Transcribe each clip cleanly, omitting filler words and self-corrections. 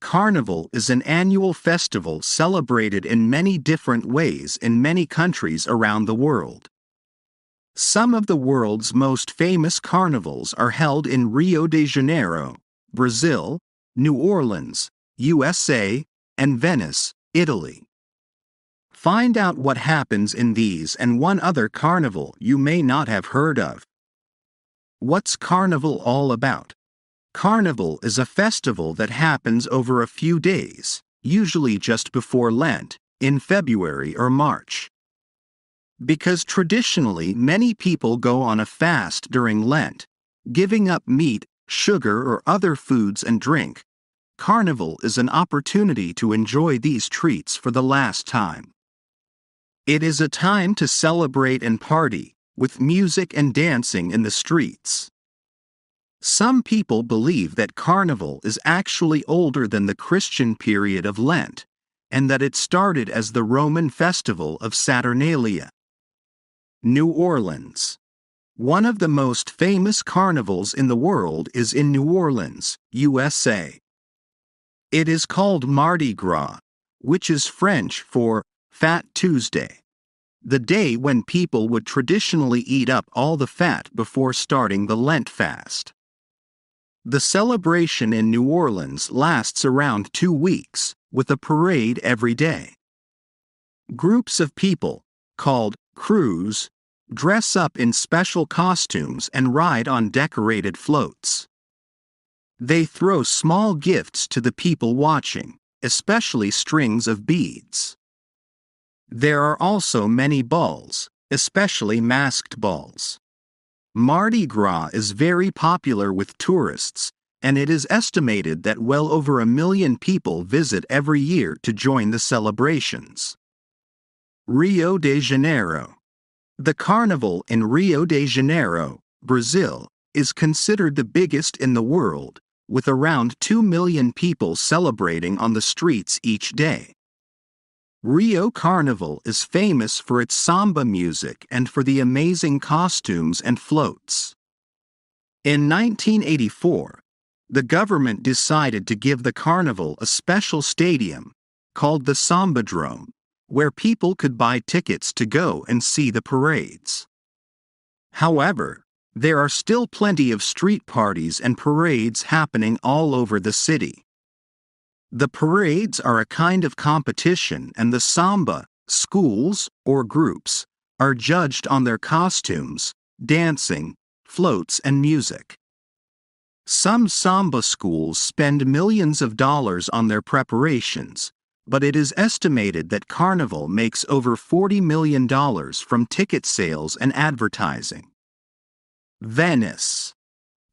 Carnival is an annual festival celebrated in many different ways in many countries around the world. Some of the world's most famous carnivals are held in Rio de Janeiro, Brazil, New Orleans, USA, and Venice, Italy. Find out what happens in these and one other carnival you may not have heard of. What's Carnival all about? Carnival is a festival that happens over a few days, usually just before Lent, in February or March. Because traditionally many people go on a fast during Lent, giving up meat, sugar or other foods and drink, Carnival is an opportunity to enjoy these treats for the last time. It is a time to celebrate and party, with music and dancing in the streets. Some people believe that Carnival is actually older than the Christian period of Lent, and that it started as the Roman festival of Saturnalia. New Orleans. One of the most famous carnivals in the world is in New Orleans, USA. It is called Mardi Gras, which is French for Fat Tuesday, the day when people would traditionally eat up all the fat before starting the Lent fast. The celebration in New Orleans lasts around 2 weeks, with a parade every day. Groups of people, called crews, dress up in special costumes and ride on decorated floats. They throw small gifts to the people watching, especially strings of beads. There are also many balls, especially masked balls. Mardi Gras is very popular with tourists, and it is estimated that well over 1 million people visit every year to join the celebrations. Rio de Janeiro. The carnival in Rio de Janeiro, Brazil, is considered the biggest in the world, with around 2 million people celebrating on the streets each day. Rio Carnival is famous for its samba music and for the amazing costumes and floats. In 1984, the government decided to give the carnival a special stadium, called the Sambadrome, where people could buy tickets to go and see the parades. However, there are still plenty of street parties and parades happening all over the city. The parades are a kind of competition, and the samba schools or groups are judged on their costumes, dancing, floats and music. Some samba schools spend millions of dollars on their preparations, but it is estimated that Carnival makes over $40 million from ticket sales and advertising. Venice.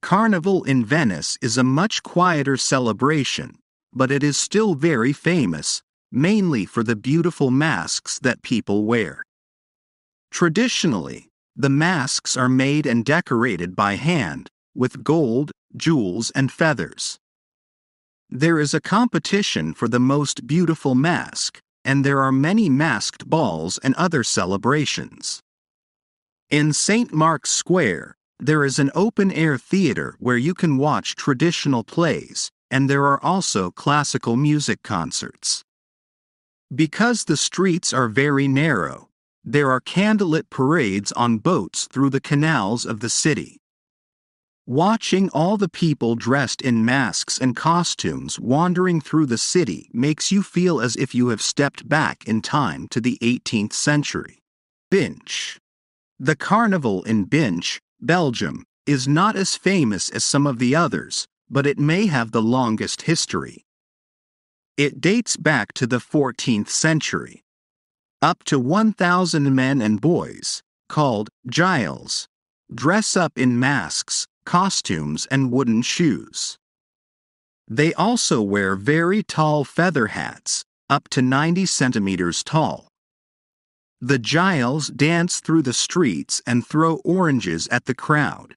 Carnival in Venice is a much quieter celebration, but it is still very famous, mainly for the beautiful masks that people wear. Traditionally, the masks are made and decorated by hand, with gold, jewels and feathers. There is a competition for the most beautiful mask, and there are many masked balls and other celebrations. In St. Mark's Square, there is an open-air theater where you can watch traditional plays, and there are also classical music concerts. Because the streets are very narrow, there are candlelit parades on boats through the canals of the city. Watching all the people dressed in masks and costumes wandering through the city makes you feel as if you have stepped back in time to the 18th century. Binche. The carnival in Binche, Belgium, is not as famous as some of the others, but it may have the longest history. It dates back to the 14th century. Up to 1,000 men and boys, called giles, dress up in masks, costumes and wooden shoes. They also wear very tall feather hats, up to 90 centimeters tall. The giles dance through the streets and throw oranges at the crowd.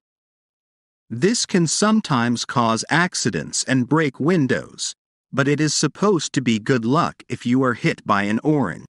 This can sometimes cause accidents and break windows, but it is supposed to be good luck if you are hit by an orange.